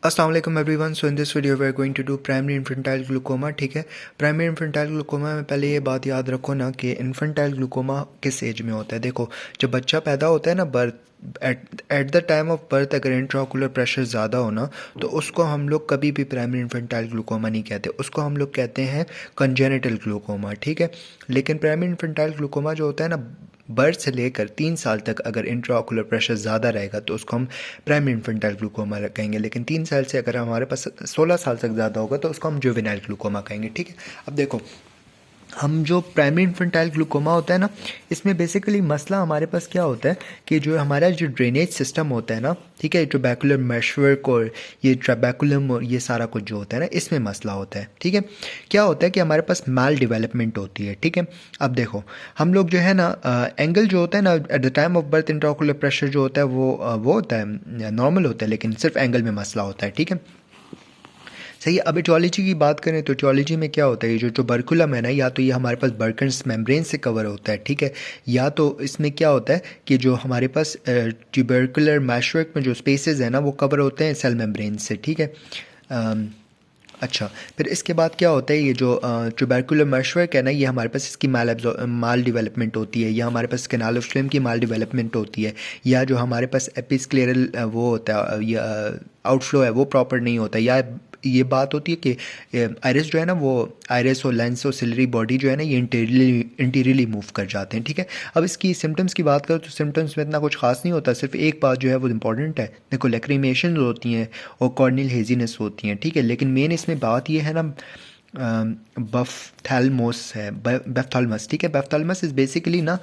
अस्सलाम वालेकुम everyone. So in this video we are going to do primary infantile glaucoma. ठीक है, primary infantile glaucoma में पहले ये बात याद रखो ना कि इन्फेंटाइल ग्लूकोमा किस एज में होता है। देखो, जब बच्चा पैदा होता है ना, birth at the time of birth अगर इंट्राओकुलर प्रेशर ज़्यादा हो ना, तो उसको हम लोग कभी भी प्राइमरी इन्फेंटाइल ग्लूकोमा नहीं कहते, उसको हम लोग कहते हैं कंजेनिटल ग्लूकोमा। ठीक है, लेकिन प्राइमरी इन्फेंटाइल ग्लूकोमा जो होता है ना, बर्थ से लेकर 3 साल तक अगर इंट्राओकुलर प्रेशर ज़्यादा रहेगा तो उसको हम प्राइमरी इन्फेंटाइल ग्लूकोमा कहेंगे। लेकिन 3 साल से अगर हमारे पास 16 साल तक ज़्यादा होगा तो उसको हम जुवेनाइल ग्लूकोमा कहेंगे। ठीक है, अब देखो, हम जो प्राइमरी इन्फेंटाइल ग्लूकोमा होता है ना, इसमें बेसिकली मसला हमारे पास क्या होता है कि जो हमारा जो ड्रेनेज सिस्टम होता है ना, ठीक है, ट्रैबेकुलर मेशवर्क और ये ट्रैबेकुलम और ये सारा कुछ जो होता है ना, इसमें मसला होता है। ठीक है, क्या होता है कि हमारे पास माल डेवलपमेंट होती है। ठीक है, अब देखो, हम लोग जो है ना, एंगल जो होता है ना at the time of birth, intraocular pressure जो होता है वो होता है नॉर्मल होता है, लेकिन सिर्फ एंगल में मसला होता है। ठीक है, सही है। अब इटियोलॉजी की बात करें तो इटियोलॉजी में क्या होता है, ये जो ट्यूबरकुलम है ना, या तो ये हमारे पास बर्कन्स मेम्ब्रेन से कवर होता है। ठीक है, या तो इसमें क्या होता है कि जो हमारे पास ट्यूबरकुलर मैशवर्क में जो स्पेसेस है ना, वो कवर होते हैं सेल मेम्ब्रेन से। ठीक है, अच्छा, फिर इसके बाद क्या होता है, ये जो ट्यूबरकुलर मैशवर्क है ना, ये हमारे पास इसकी माल डेवलपमेंट होती है, या हमारे पास कैनाल ऑफ स्लिम की माल डेवलपमेंट होती है, या जो हमारे पास एपिस्क्लेरल वो होता है, या आउटफ्लो है वो प्रॉपर नहीं होता, या ये बात होती है कि आयरिस जो है ना, वो आयरिस और लेंस और सिलरी बॉडी जो है ना, ये इंटीरियरली मूव कर जाते हैं। ठीक है, अब इसकी सिम्टम्स की बात करो तो सिम्टम्स में इतना कुछ खास नहीं होता, सिर्फ एक बात जो है वो इंपॉर्टेंट है। देखो, लैक्रिमेशन होती हैं और कॉर्नियल हेजीनेस होती हैं। ठीक है, लेकिन मेन इसमें बात ये है ना, बफ्थैल्मोस है, बेफ्थाल्मस। ठीक है, बेफ्थाल्मस इज़ बेसिकली ना,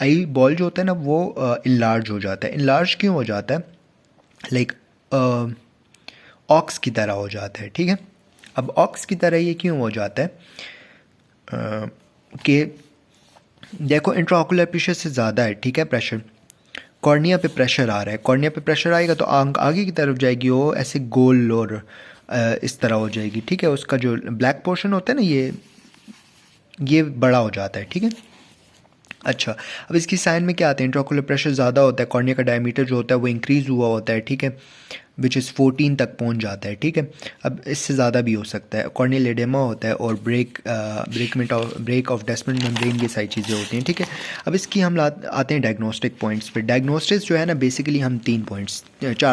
आई बॉल जो होता है ना, वो इनलार्ज हो जाता है। इनलार्ज क्यों हो जाता है? लाइक ऑक्स की तरह हो जाता है। ठीक है, अब ऑक्स की तरह ये क्यों हो जाता है कि देखो, इंट्राओकुलर प्रेशर से ज़्यादा है। ठीक है, प्रेशर कॉर्निया पे प्रेशर आ रहा है, कॉर्निया पे प्रेशर आएगा तो आंख आगे की तरफ जाएगी, वो ऐसे गोल और इस तरह हो जाएगी। ठीक है, उसका जो ब्लैक पोर्शन होता है ना, ये बड़ा हो जाता है। ठीक है, अच्छा, अब इसकी साइन में क्या आते हैं? इंट्राओकुलर प्रेशर ज़्यादा होता है, कॉर्निया का डायमीटर जो होता है वो इंक्रीज़ हुआ होता है। ठीक है, विच इज़ 14 तक पहुंच जाता है। ठीक है, अब इससे ज़्यादा भी हो सकता है। कॉर्नियल एडेमा होता है और ब्रेक ऑफ डेस्मंड मेम्ब्रेन, ये सारी चीज़ें होती हैं। ठीक है, अब इसकी हम आते हैं डायग्नोस्टिक पॉइंट्स पे। डायग्नोस्टिक्स जो है ना, बेसिकली हम 4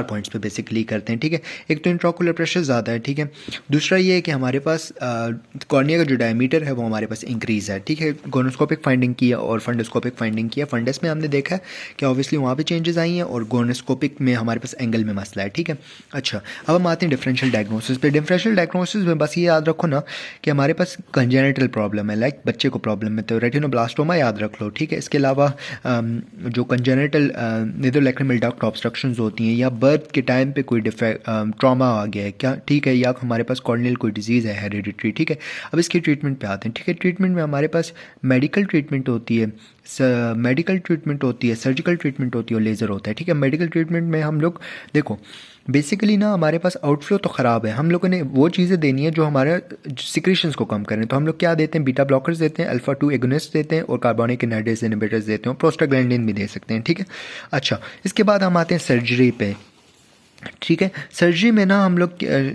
पॉइंट्स पे बेसिकली करते हैं। ठीक है, एक तो इंट्राओकुलर प्रेशर ज़्यादा है। ठीक है, दूसरा ये है कि हमारे पास कॉर्निया का जो डायमीटर है वो हमारे पास इंक्रीज़ है। ठीक है, गोनोस्कोपिक फाइंडिंग की है और फंडोस्कोपिक फाइंडिंग किया। फंडस में हमने देखा है कि ऑब्वियसली वहाँ पे चेंजेस आई हैं, और गोनोस्कोपिक में हमारे पास एंगल में मसला है। ठीक है, अच्छा, अब हम आते हैं डिफरेंशियल डायग्नोसिस पे। डिफरेंशियल डायग्नोसिस में बस ये याद रखो ना कि हमारे पास कंजेनिटल प्रॉब्लम है, लाइक बच्चे को प्रॉब्लम है तो रेटिनोब्लास्टोमा याद रख लो। ठीक है, इसके अलावा जो कंजेनिटल नेज़ोलैक्रिमल डक्ट ऑब्स्ट्रक्शंस होती हैं, या बर्थ के टाइम पे कोई ट्रॉमा आ गया है क्या, ठीक है, या हमारे पास कॉर्नियल कोई डिजीज़ है हेरिडिटरी। ठीक है, अब इसकी ट्रीटमेंट पे आते हैं। ठीक है, ट्रीटमेंट में हमारे पास मेडिकल ट्रीटमेंट होती है, सर्जिकल ट्रीटमेंट होती है और लेज़र होता है। ठीक है, मेडिकल ट्रीटमेंट में हम लोग देखो, बेसिकली ना हमारे पास आउटफ्लो तो ख़राब है, हम लोगों ने वो चीज़ें देनी है जो हमारे सिक्रेशंस को कम करें। तो हम लोग क्या देते हैं? बीटा ब्लॉकर्स देते हैं, अल्फा 2 एगोनिस्ट देते हैं, और कार्बोनिक एनाइड्रेस इनहिबिटर्स देते हैं, और प्रोस्टाग्लैंडिन भी दे सकते हैं। ठीक है, अच्छा, इसके बाद हम आते हैं सर्जरी पे। ठीक है, सर्जरी में ना हम लोग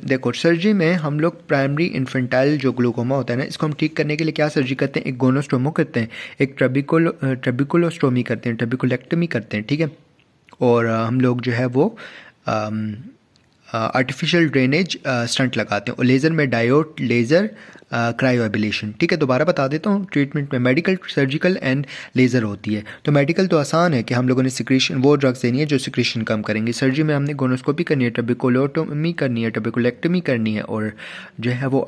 देखो, सर्जरी में हम लोग प्राइमरी इन्फेंटाइल जो ग्लूकोमा होता है ना, इसको हम ठीक करने के लिए क्या सर्जरी करते हैं? एक गोनोस्टोमो करते हैं, एक ट्रेबिकुलोस्टोमी करते हैं, ट्रेबिकुलेक्टमी करते हैं। ठीक है, और हम लोग जो है वो आर्टिफिशियल ड्रेनेज स्टंट लगाते हैं, और लेज़र में डायोड लेज़र क्रायो एबिलेशन। ठीक है, दोबारा बता देता हूँ, ट्रीटमेंट में मेडिकल, सर्जिकल एंड लेज़र होती है। तो मेडिकल तो आसान है कि हम लोगों ने सिक्रेशन, वो ड्रग्स देनी है जो सिक्रेशन कम करेंगे। सर्जरी में हमने गोनोस्कोपी करनी है, ट्रेबिकुलोटोमी करनी है, ट्रेबिकुलेक्टमी करनी है, और जो है वो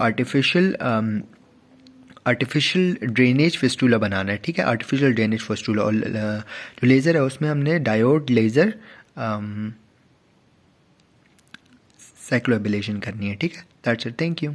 आर्टिफिशियल ड्रेनेज फिस्टूला बनाना है। ठीक है, आर्टिफिशियल ड्रेनेज फिस्टूला, और जो लेज़र है उसमें हमने डायोड लेज़र साइक्लोएबिलेशन करनी है। ठीक है, दैट्स इट, थैंक यू।